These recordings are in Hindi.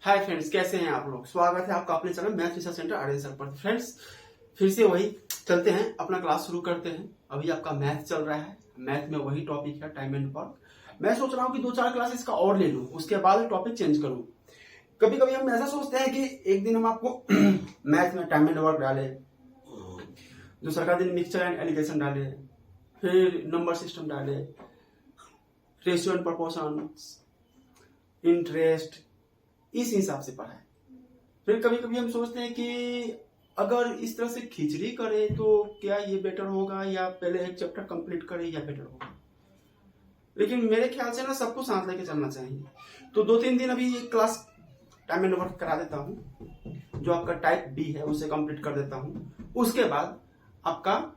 हाय फ्रेंड्स, कैसे हैं आप लोग। स्वागत है आपका अपने channel math research centre Aryan sir पर। फ्रेंड्स, फिर से वही चलते हैं, अपना क्लास शुरू करते हैं। अभी आपका मैथ चल रहा है, मैथ में वही टॉपिक है टाइम एंड वर्क। मैं सोच रहा हूँ कि 2-4 क्लासेस का और ले लूँ, उसके बाद टॉपिक चेंज करूँ। कभी कभी हम ऐसा सोचते हैं कि एक दिन हम आपको मैथ में टाइम एंड वर्क डाले, दूसरा का दिन मिक्सचर एंड एलिगेशन डाले, फिर नंबर सिस्टम डाले, रेशियो एंड प्रोपोर्शन, इंटरेस्ट, इस हिसाब से पढ़ाए। फिर कभी कभी हम सोचते हैं कि अगर इस तरह से खिचड़ी करे तो क्या ये बेटर होगा, या पहले एक चैप्टर कंप्लीट करे या बेटर होगा। लेकिन मेरे ख्याल से ना सबको साथ लेके चलना चाहिए। तो 2-3 दिन अभी ये क्लास टाइम एंड वर्क करा देता हूँ, जो आपका टाइप बी है उसे कंप्लीट कर देता हूँ, उसके बाद आपका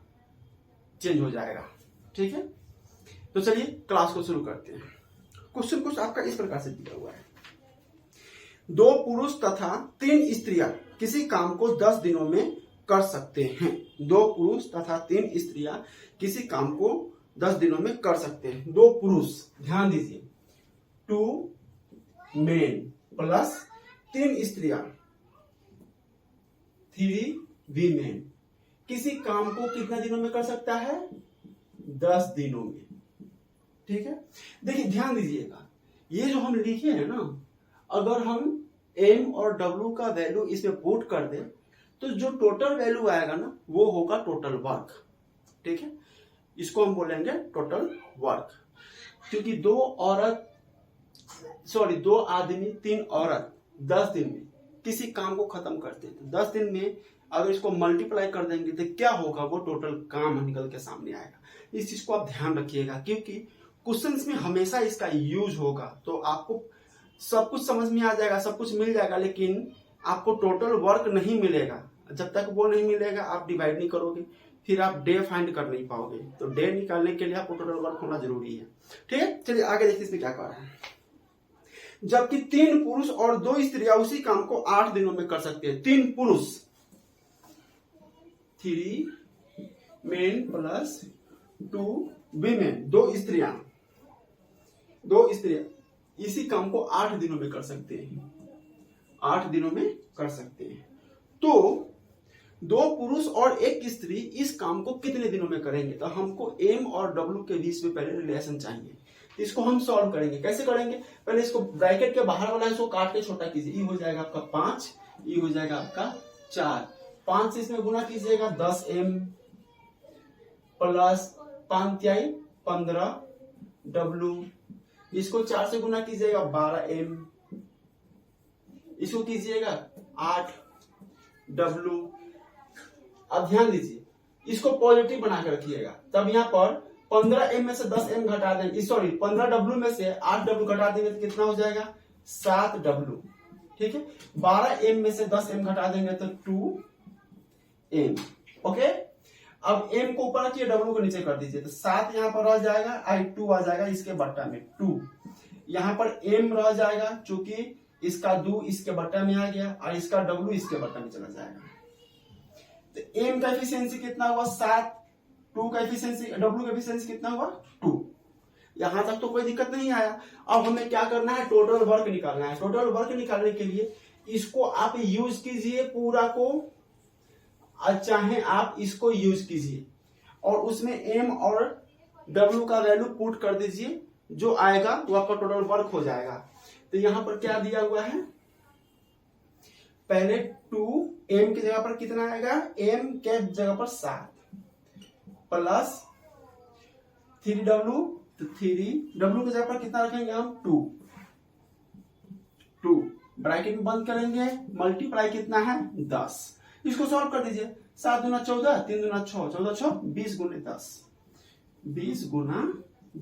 चेंज हो जाएगा। ठीक है, तो चलिए क्लास को शुरू करते हैं। क्वेश्चन कुछ आपका इस प्रकार से दिया हुआ है। 2 पुरुष तथा 3 स्त्रियां किसी काम को 10 दिनों में कर सकते हैं। 2 पुरुष तथा 3 स्त्रियां किसी काम को 10 दिनों में कर सकते हैं। 2 पुरुष, ध्यान दीजिए, 2 मेन प्लस 3 स्त्रियां, 3 वीमेन, किसी काम को कितने दिनों में कर सकता है? 10 दिनों में। ठीक है, देखिए ध्यान दीजिएगा, ये जो हम लिखे हैं ना, अगर हम m और w का वैल्यू इसमें पुट कर दें तो जो टोटल वैल्यू आएगा ना, वो होगा टोटल वर्क। ठीक है, इसको हम बोलेंगे टोटल वर्क। क्योंकि 2 आदमी 3 औरत 10 दिन में किसी काम को खत्म करते हैं, तो 10 दिन में अगर इसको मल्टीप्लाई कर देंगे तो क्या होगा, वो टोटल काम निकल के सामने आएगा। इस चीज को आप ध्यान रखिएगा, क्योंकि क्वेश्चंस में हमेशा इसका यूज होगा। तो आपको सब कुछ समझ में आ जाएगा, सब कुछ मिल जाएगा, लेकिन आपको टोटल वर्क नहीं मिलेगा। जब तक वो नहीं मिलेगा आप डिवाइड नहीं करोगे, फिर आप डे फाइंड कर नहीं पाओगे। तो डे निकालने के लिए आपको टोटल वर्क होना जरूरी है। ठीक है, चलिए आगे देखिए इसमें क्या कह रहा है। जबकि 3 पुरुष और 2 स्त्रियां उसी काम को 8 दिनों में कर सकते हैं। 3 पुरुष, 3 मेन प्लस 2 वीमेन, 2 स्त्रियां इसी काम को 8 दिनों में कर सकते हैं। 8 दिनों में कर सकते हैं। तो 2 पुरुष और 1 स्त्री इस काम को कितने दिनों में करेंगे? तो हमको m और w के बीच में पहले रिलेशन चाहिए। तो इसको हम सॉल्व करेंगे। कैसे करेंगे? पहले इसको ब्रैकेट के बाहर वाला इसको काट के छोटा कीजिए। ये हो जाएगा आपका 5, ये हो जाएगा आपका 4। 5 से इसमें गुना कीजिएगा 10m प्लस 5 15 w, इसको 4 से गुना कीजिएगा 12m, इसको कीजिएगा 8w। अब ध्यान दीजिए, इसको पॉजिटिव बना के रखिएगा। तब यहाँ पर 15m में से 10m घटा देंगे, सॉरी 15w में से 8w घटा देंगे तो कितना हो जाएगा? 7w। ठीक है, 12m में से 10m घटा देंगे तो 2m। ओके, अब m को ऊपर रखिए, w को नीचे कर दीजिए, तो 7 यहाँ पर रह जाएगा, 2 आ जाएगा इसके बट्टा में 2। यहाँ पर m रह जाएगा, चूंकि इसका 2 इसके बट्टा में आ गया और इसका w इसके बट्टा में चला जाएगा। तो m का एफिशिएंसी कितना हुआ? 7। 2 का एफिशिएंसी, w का एफिशिएंसी कितना हुआ? 2। यहां तक तो कोई दिक्कत नहीं आया। अब हमें क्या करना है? टोटल वर्क निकालना है। टोटल वर्क निकालने के लिए इसको आप यूज कीजिए पूरा को, चाहे आप इसको यूज कीजिए और उसमें m और w का वैल्यू पुट कर दीजिए, जो आएगा वो आपका टोटल वर्क हो जाएगा। तो यहां पर क्या दिया हुआ है? पहले 2m की जगह पर कितना आएगा? m के जगह पर 7 प्लस 3w, तो 3w की जगह पर कितना रखेंगे हम? 2 ब्रैकेट में बंद करेंगे, मल्टीप्लाई कितना है? 10। इसको सॉल्व कर दीजिए। 7 दूना 14, 3 दूना 6, 14 6 20 गुने 10, 20 गुना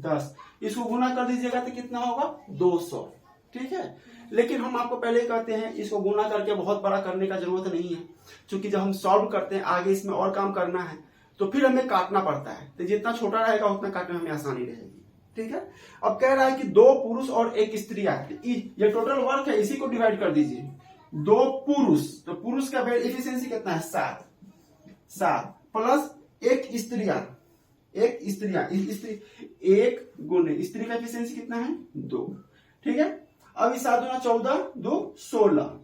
10। इसको गुना कर दीजिएगा तो कितना होगा? 200। ठीक है, लेकिन हम आपको पहले ही कहते हैं इसको गुना करके बहुत बड़ा करने का जरूरत नहीं है, क्योंकि जब हम सॉल्व करते हैं आगे इसमें और काम करना है तो फिर हमें काटना पड़ता है। तो जितना छोटा रहेगा उतना काटने में हमें आसानी रहेगी। ठीक है, अब कह रहा है कि 2 पुरुष और 1 स्त्री है, ये टोटल वर्क है, इसी को डिवाइड कर दीजिए। 2 पुरुष, तो पुरुष का एफिशिएंसी कितना है? 7 प्लस 1 स्त्रियां, 1 गुने स्त्री का एफिशिएंसी कितना है? 2। ठीक है, अब इस 7 गुना 14 2 16,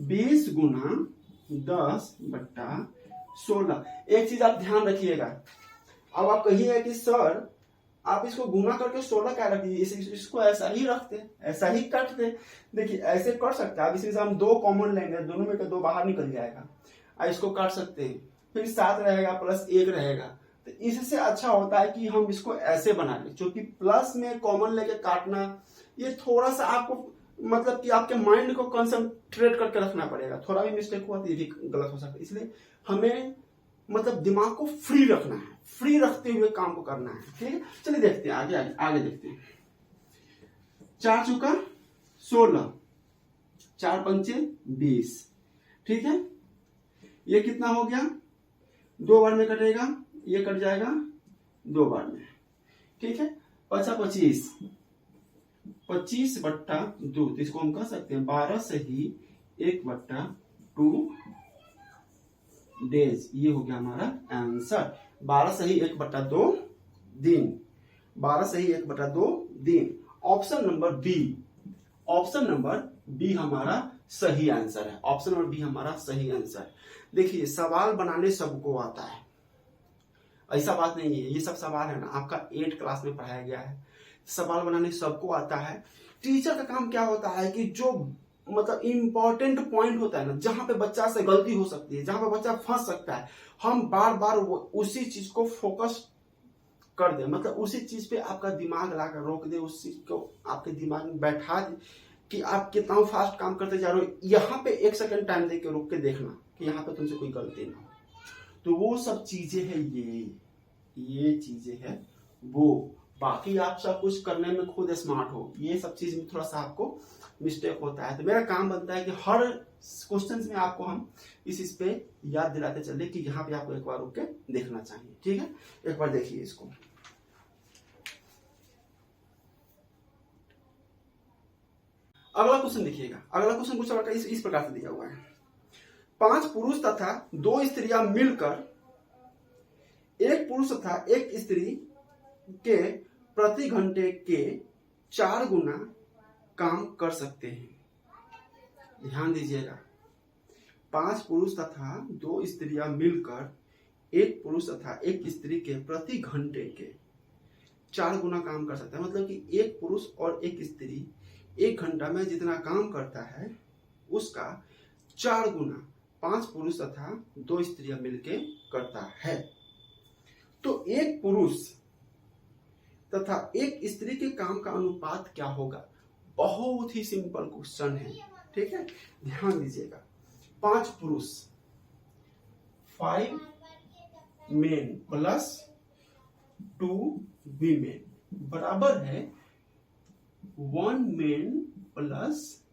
20 गुना 10/16। एक चीज आप ध्यान रखिएगा, अब आप कहिए कि सर आप इसको गुना करके 16 क्या रख दीजिए, इसको ऐसा ही रखते, ऐसा ही काटते। देखिए ऐसे कर सकते हैं, अब इसमें से हम 2 कॉमन लेंगे, दोनों में 2 बाहर निकल जाएगा, अब इसको काट सकते हैं, फिर 7 रहेगा प्लस 1 रहेगा। तो इससे अच्छा होता है कि हम इसको ऐसे बना लें, क्योंकि प्लस में कॉमन लेके काटना ये थोड़ा सा आपको मतलब कि आपके माइंड को कंसंट्रेट करके रखना पड़ेगा, थोड़ा भी मिस्टेक हुआ तो ये भी गलत हो सकता है। इसलिए हमें मतलब दिमाग को फ्री रखना है, फ्री रखते हुए काम को करना है। ठीक है, चलिए देखते हैं आगे आगे आगे देखते हैं। 4 चौका 16, 4 पंचे 20। ठीक है, ये कितना हो गया, 2 बार में कटेगा, ये कट जाएगा 2 बार में। ठीक है, 25, 25/2, तो इसको हम कह सकते हैं 12 सही 1/2 डेज। ये हो गया हमारा आंसर, 12 सही 1/2 दिन, 12 सही 1/2 दिन। Option number b, option number b हमारा सही आंसर है, ऑप्शन नंबर बी हमारा सही आंसर। देखिए सवाल बनाने सबको आता है, ऐसा बात नहीं है, ये सब सवाल है ना आपका 8 क्लास में पढ़ाया गया है, सवाल बनाने सबको आता है। टीचर का काम क्या होता है कि जो मतलब इंपॉर्टेंट पॉइंट होता है ना, जहां पे बच्चा से गलती हो सकती है, जहां पे बच्चा फंस सकता है, हम बार बार उसी चीज को फोकस कर दे, मतलब उसी चीज पे आपका दिमाग लाकर रोक दे, उस चीज को आपके दिमाग में बैठा दे कि आप कितना फास्ट काम करते जा रहे हो। यहाँ पे 1 सेकंड टाइम देके रोक के देखना कि यहाँ पे तुमसे कोई गलती ना हो, तो वो सब चीजें है, ये चीजें है वो। बाकी आप सब कुछ करने में खुद स्मार्ट हो, ये सब चीज में थोड़ा सा आपको मिस्टेक होता है। तो मेरा काम बनता है कि हर क्वेश्चन में आपको हम इस पे याद दिलाते चले कि यहाँ पे आपको एक बार रुक के देखना चाहिए। ठीक है, एक बार देखिए इसको। अगला क्वेश्चन देखिएगा, अगला क्वेश्चन कुछ इस प्रकार से दिया हुआ है। 5 पुरुष तथा 2 स्त्रियां मिलकर एक पुरुष तथा एक स्त्री के प्रति घंटे के 4 गुना काम कर सकते हैं। ध्यान दीजिएगा, 5 पुरुष तथा 2 स्त्रियां मिलकर एक पुरुष तथा एक स्त्री के प्रति घंटे के 4 गुना काम कर सकते हैं। मतलब कि एक पुरुष और एक स्त्री 1 घंटा में जितना काम करता है उसका 4 गुना 5 पुरुष तथा 2 स्त्रियां मिलके करता है। तो एक पुरुष तथा एक स्त्री के काम का अनुपात क्या होगा? बहुत ही सिंपल क्वेश्चन है। ठीक है, ध्यान दीजिएगा। 5 पुरुष 5 मेन प्लस 2 वीमेन बराबर है 1 मेन प्लस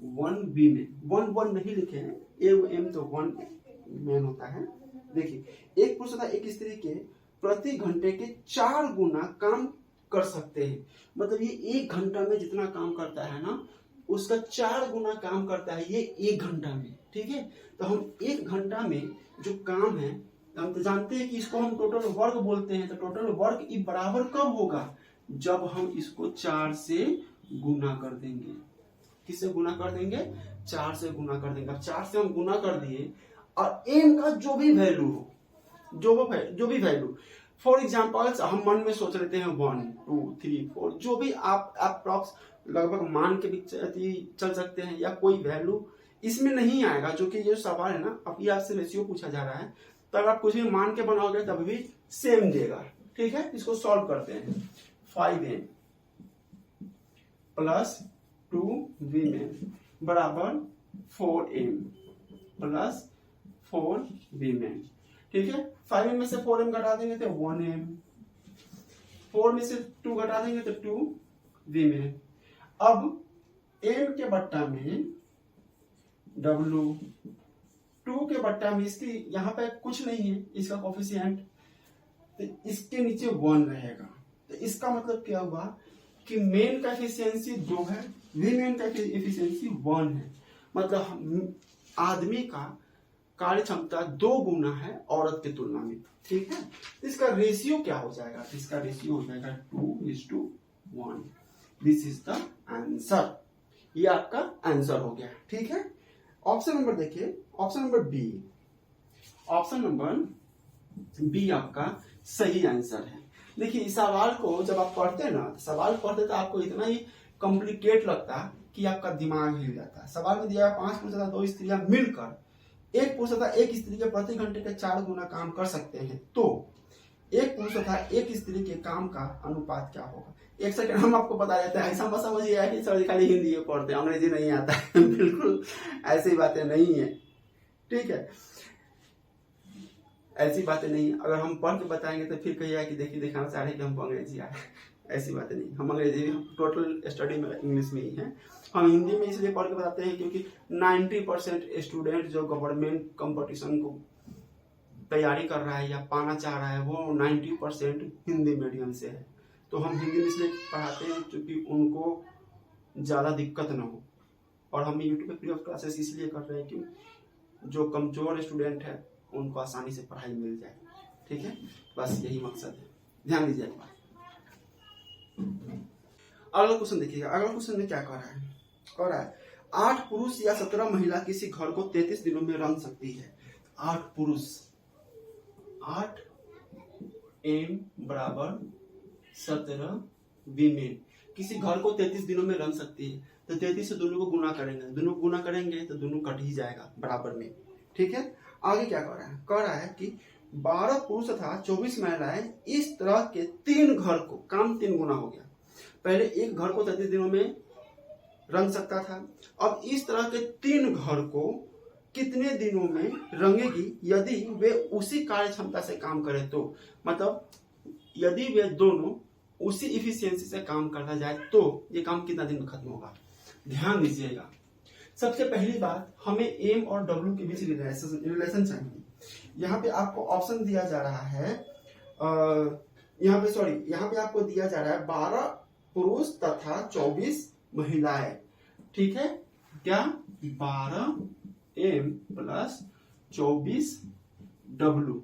1 वीमेन। 1 नहीं लिखे हैं, एम तो 1 मेन होता है। देखिए, एक पुरुष तथा एक स्त्री के प्रति घंटे के 4 गुना काम कर सकते हैं। मतलब ये 1 घंटा में जितना काम करता है ना, उसका 4 गुना काम करता है ये 1 घंटा में। ठीक है, तो हम 1 घंटा में जो काम है, हम तो जानते हैं कि इसको हम टोटल वर्क बोलते हैं। तो टोटल वर्क ई बराबर कब होगा? जब हम इसको 4 से गुना कर देंगे। किससे गुना कर देंगे? 4 से गुना कर देंगे। अब 4 से हम गुना कर दिए और एम का जो भी वैल्यू हो, जो भी वैल्यू, फॉर एग्जाम्पल हम मन में सोच लेते हैं 1 2 3 4, जो भी आप अप्रॉक्स लगभग मान के भी चल सकते हैं, या कोई वैल्यू इसमें नहीं आएगा। जो कि ये सवाल है ना, अब ये आपसे रेशियो पूछा जा रहा है, तो अगर आप कुछ भी मान के बनाओगे तब भी सेम देगा। ठीक है, इसको सॉल्व करते हैं। 5m प्लस 2 वीमेन बराबर 4m प्लस 4 वीमेन। ठीक है, 5m में से 4m घटा देंगे तो 1m, 4 में से 2 घटा देंगे तो 2 वीमेन। अब m के बट्टा में w, 2 के बट्टा में इसकी यहाँ पे कुछ नहीं है, इसका कोफिशिएंट, तो इसके नीचे 1 रहेगा। तो इसका मतलब क्या हुआ कि मेन का एफिशिएंसी 2 है, वीमेन का एफिशिएंसी 1 है। मतलब आदमी का कार्य क्षमता 2 गुना है औरत की तुलना में। ठीक है, इसका रेशियो क्या हो जाएगा? इसका रेशियो हो जाएगा 2:1। This is the answer. ये आपका आंसर हो गया, ठीक है। ऑप्शन नंबर देखिए, option number b, option number b आपका सही आंसर है। देखिए इस सवाल को जब आप पढ़ते हैं ना, सवाल पढ़ते तो आपको इतना ही कॉम्प्लिकेट लगता कि आपका दिमाग हिल जाता। सवाल में दिया 5 पुरुष तथा 2 स्त्रियां मिलकर 1 पुरुष तथा 1 स्त्री के प्रति घंटे के 4 गुना काम कर सकते हैं, तो 1 पुरुष तथा 1 स्त्री के काम का अनुपात क्या होगा। एक सेकंड हम आपको बता देते हैं, ऐसा मत समझिए कि सर खाली हिंदी पढ़ते हैं, अंग्रेजी नहीं आता है बिल्कुल ऐसी बातें नहीं है, ठीक है। ऐसी बातें नहीं है, अगर हम पढ़ के बताएंगे तो फिर कहिएगा कि देखिए दिखाना चाह रहे कि हमको अंग्रेजी आ रहा है। ऐसी बातें नहीं, हम अंग्रेजी टोटल स्टडी में इंग्लिश में ही है। हम हिंदी में इसलिए पढ़ के बताते हैं क्योंकि 90% स्टूडेंट जो गवर्नमेंट कंपटीशन को तैयारी कर रहा है या पाना चाह रहा है वो 90% हिंदी मीडियम से है, तो हम हिंदी में इसलिए पढ़ाते हैं क्योंकि उनको ज़्यादा दिक्कत ना हो। और हम यूट्यूब पे फ्री ऑफ क्लासेस इसलिए कर रहे हैं कि जो कमजोर स्टूडेंट है उनको आसानी से पढ़ाई मिल जाए, ठीक है, बस यही मकसद है, ध्यान दीजिए। अगला क्वेश्चन देखिएगा, अगला क्वेश्चन में क्या कह रहा है 8 पुरुष या 17 महिला किसी घर को 33 दिनों में रंग सकती है। 8 पुरुष, 8 m बराबर 17 वीमेन किसी घर को 33 दिनों में रंग सकती है, तो 33 से दोनों को गुना करेंगे, दोनों गुना करेंगे तो दोनों कट ही जाएगा बराबर में, ठीक है। आगे क्या कह रहा है कि 12 पुरुष तथा 24 महिलाएं इस तरह के 3 घर को, काम 3 गुना हो गया, पहले एक घर को 33 दिनों में रंग सकता था, अब इस तरह के 3 घर को कितने दिनों में रंगेगी यदि वे उसी कार्य क्षमता से काम करें तो, मतलब यदि वे दोनों उसी इफिशियंसी से काम करना जाए तो ये काम कितना दिन में खत्म होगा। ध्यान दीजिएगा, सबसे पहली बात हमें एम और डब्ल्यू के बीच रिलेशन चाहिए। यहाँ पे आपको ऑप्शन दिया जा रहा है, यहाँ पे आपको दिया जा रहा है 12 पुरुष तथा 24 महिलाएं, ठीक है, क्या 12 एम प्लस 24 डब्ल्यू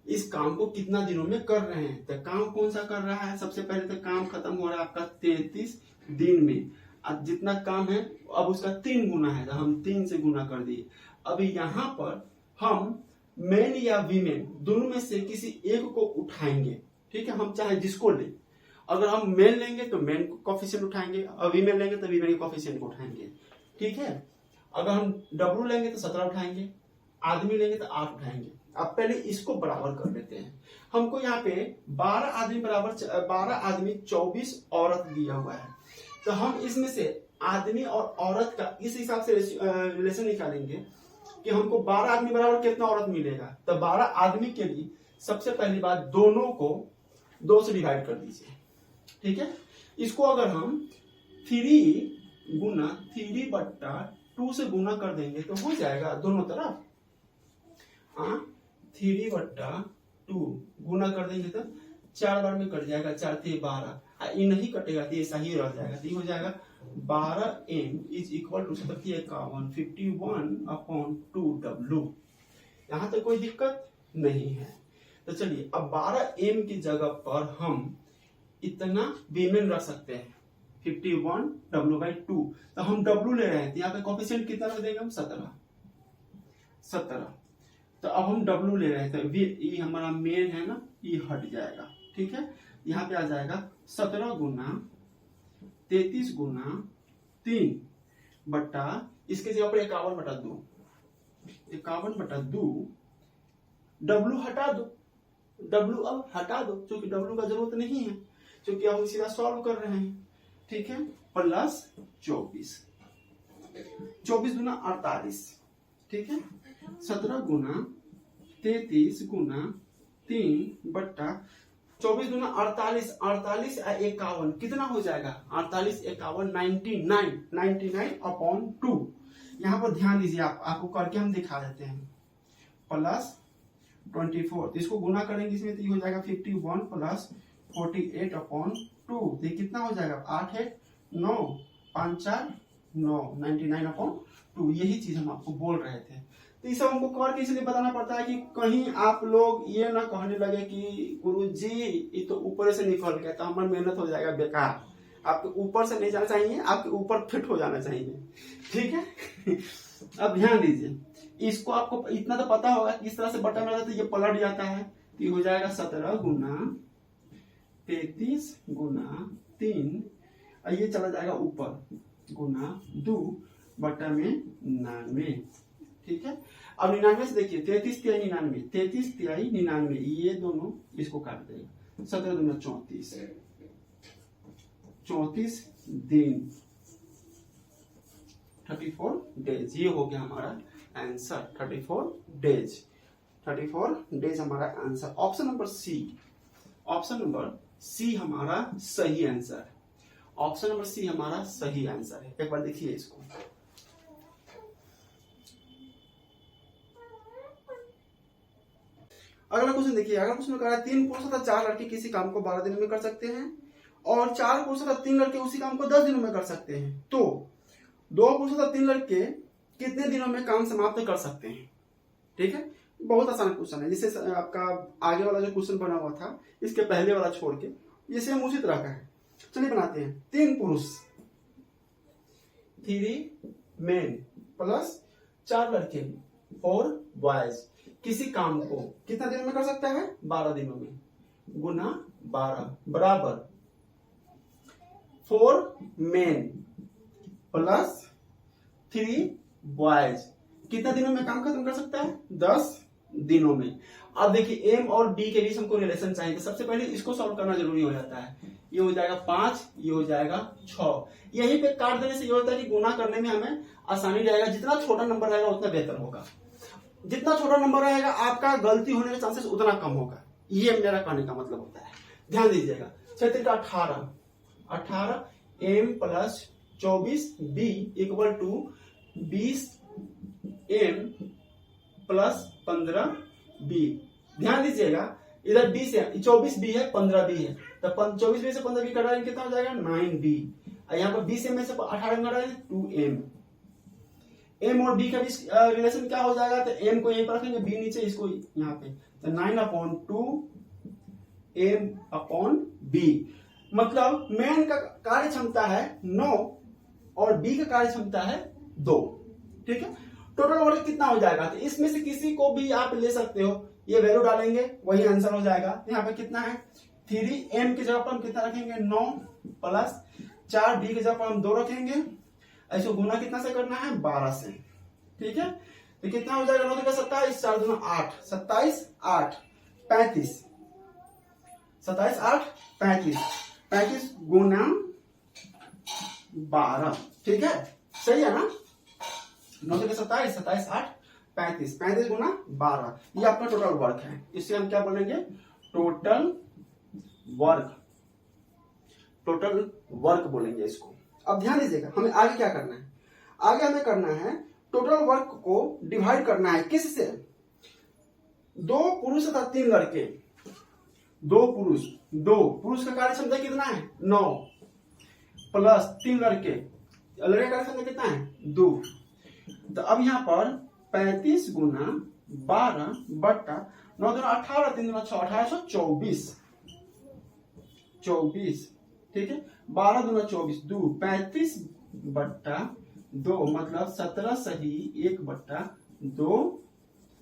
इस काम को कितना दिनों में कर रहे हैं। तो काम कौन सा कर रहा है, सबसे पहले तो काम खत्म हो रहा है आपका 33 दिन में, अब जितना काम है अब उसका 3 गुना है, तो हम 3 से गुना कर दिए। अभी यहाँ पर हम मेन या वीमेन दोनों में से किसी एक को उठाएंगे, ठीक है, हम चाहे जिसको ले, अगर हम मेन लेंगे तो मेन को कोफिशिएंट उठाएंगे और वीमेन लेंगे तो वीमेन के कोफिशिएंट को उठाएंगे, ठीक है। अगर हम डब्ल्यू लेंगे तो 17 उठाएंगे, आदमी लेंगे तो 8 उठाएंगे। अब पहले इसको बराबर कर लेते हैं। हमको यहाँ पे 12 आदमी बराबर 12 आदमी 24 औरत दिया हुआ है, तो हम इसमें से आदमी और औरत का इस हिसाब से रिलेशन निकालेंगे कि हमको 12 आदमी बराबर कितना औरत मिलेगा। तो 12 आदमी के लिए सबसे पहली बात दोनों को 2 से डिवाइड कर दीजिए, ठीक है। इसको अगर हम 3 गुना 3/2 से गुना कर देंगे तो हो जाएगा दोनों तरफ 3/2 गुना कर देंगे तो 4 बार में कट जाएगा, 4 × 12, ये नहीं कटेगा तो ऐसा ही रह जाएगा, तो ये हो जाएगा 12m is equal to 51/2w। यहाँ तक कोई दिक्कत नहीं है। तो चलिए अब 12m की जगह पर हम इतना वीमेन रख सकते हैं 51w/2, तो हम w ले रहे हैं तो यहाँ पे कोफिशिएंट कितना रख देंगे हम 17। तो अब हम w ले रहे हैं तो ये हमारा मेन है ना, ये हट जाएगा, ठीक है। यहाँ पे आ जाएगा 17 गुना 33 गुना 3 बटा इसके जगह पर 51/2, 51/2 w हटा दो, w अब हटा दो क्योंकि w का जरूरत नहीं है, क्योंकि हम सीधा सॉल्व कर रहे हैं, ठीक है, प्लस 24 गुना 48, ठीक है, 17 गुना 33 गुना 3 बटा 24 गुना 48, 48 और 51 कितना हो जाएगा, 48 51 99/2। यहाँ पर ध्यान दीजिए, आपको करके हम दिखा देते हैं, प्लस 24, इसको गुना करेंगे इसमें तो ये हो जाएगा 51 प्लस 48/2, ये कितना हो जाएगा 8 है 9 5 4 9 99/2। यही चीज हम आपको बोल रहे थे। तो इसे हमको करके इसलिए बताना पड़ता है कि कहीं आप लोग ये ना कहने लगे कि गुरुजी ये तो ऊपर से निकल गया तो हमारी मेहनत हो जाएगा बेकार, आपके ऊपर से नहीं जाना चाहिए, आपके ऊपर फिट हो जाना चाहिए, ठीक है। अब ध्यान दीजिए, इसको आपको इतना तो पता होगा कि इस तरह से बटन रहता है तो ये पलट जाता है, ये हो जाएगा 17 गुना 33 गुना 3, और ये चला जाएगा ऊपर गुना 2 बटा में 99, ठीक है। अब 99 से देखिए 33 तिहाई 99, 33 तिहाई 99, ये दोनों इसको काट देगा, 17 दूना 34, 34 दिन 34 डेज, ये हो गया हमारा आंसर 34 डेज, 34 डेज हमारा answer. Option number c, option number c हमारा सही आंसर है, ऑप्शन नंबर सी हमारा सही आंसर है। एक बार देखिए इसको, अगला क्वेश्चन देखिए, अगला क्वेश्चन कह रहा है 3 पुरुष तथा 4 लड़के किसी काम को 12 दिनों में कर सकते हैं और 4 पुरुष तथा 3 लड़के उसी काम को 10 दिनों में कर सकते हैं, तो 2 पुरुष तथा 3 लड़के कितने दिनों में काम समाप्त कर सकते हैं, ठीक है। बहुत आसान क्वेश्चन है, जिससे आपका आगे वाला जो क्वेश्चन बना हुआ था इसके पहले वाला छोड़ के ये सेम उसी तरह का है। चलिए बनाते हैं, 3 पुरुष 3 मेन प्लस 4 लड़के 4 बॉयज किसी काम को कितना दिनों में कर सकता है, 12 दिनों में, गुना 12 बराबर 4 मेन प्लस 3 बॉयज कितना दिनों में काम खत्म कर सकता है, 10 दिनों में। अब देखिए एम और डी के बीच हमको रिलेशन चाहिए, तो सबसे पहले इसको सॉल्व करना जरूरी हो जाता है। ये हो जाएगा 5, ये हो जाएगा 6, यहीं पे काट देने से ये होता है कि गुना करने में हमें आसानी रहेगा, जितना छोटा नंबर रहेगा उतना बेहतर होगा, जितना छोटा नंबर रहेगा आपका गलती होने के चांसेस उतना कम होगा, ये मेरा कहने का मतलब होता है। ध्यान दीजिएगा, 6 का 18 m plus 24 b equal to 20 m plus 15 b. ध्यान दीजिएगा इधर बी से 24 बी है 15 बी है, तो 24 बी से 15 बी कटाएंगे कितना हो जाएगा 9 बी, और यहाँ पर 20 एम में से 18 कटाएंगे 2 एम। एम और बी का बीच रिलेशन क्या हो जाएगा, तो एम को यहीं पर रखेंगे, बी नीचे इसको यहाँ पे, तो 9/2 एम अपॉन बी। मतलब मेन का कार्य क्षमता है 9 और बी का कार्य क्षमता है 2, ठीक है। टोटल वर्क कितना हो जाएगा, तो इसमें से किसी को भी आप ले सकते हो, ये वैल्यू डालेंगे वही आंसर हो जाएगा। यहाँ पे कितना है 3 एम की जगह पर हम कितना रखेंगे 9 प्लस 4 बी की जगह पर हम 2 रखेंगे, ऐसे गुना कितना से करना है 12 से, ठीक है। तो कितना हो जाएगा 9 27, 4 दूना 8, 27 8 35, 27 8 35, 35 गुना 12, ठीक है, सही है ना। 9 27, 27 8 35, 35 गुना 12, ये आपका टोटल वर्क है। इससे हम क्या बोलेंगे, टोटल वर्क, टोटल वर्क बोलेंगे इसको। अब ध्यान दीजिएगा, हमें आगे क्या करना है, आगे हमें करना है टोटल वर्क को डिवाइड करना है किससे, 2 पुरुष तथा 3 लड़के, 2 पुरुष का कार्य क्षमता कितना है 9 प्लस 3 लड़के का कार्य क्षमता कितना है 2। तो अब यहाँ पर 35 गुना 12 बट्टा 9 दूना 18, 3 दूना 6, 1824, ठीक है, 12 दूना 24, 2 35 बट्टा 2 मतलब 17 सही 1/2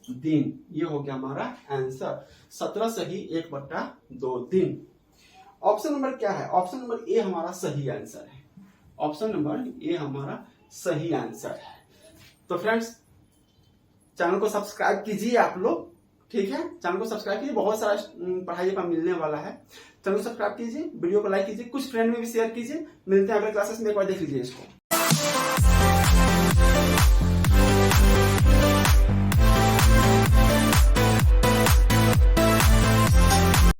दिन, ये हो गया हमारा आंसर, 17 सही 1/2 दिन। ऑप्शन नंबर क्या है, ऑप्शन नंबर ए हमारा सही आंसर है, ऑप्शन नंबर ए हमारा सही आंसर है। तो फ्रेंड्स चैनल को सब्सक्राइब कीजिए आप लोग, ठीक है, चैनल को सब्सक्राइब कीजिए, बहुत सारा पढ़ाई पर मिलने वाला है। चैनल को सब्सक्राइब कीजिए, वीडियो को लाइक कीजिए, कुछ फ्रेंड में भी शेयर कीजिए। मिलते हैं अगले क्लासेस में, एक बार देख लीजिए इसको।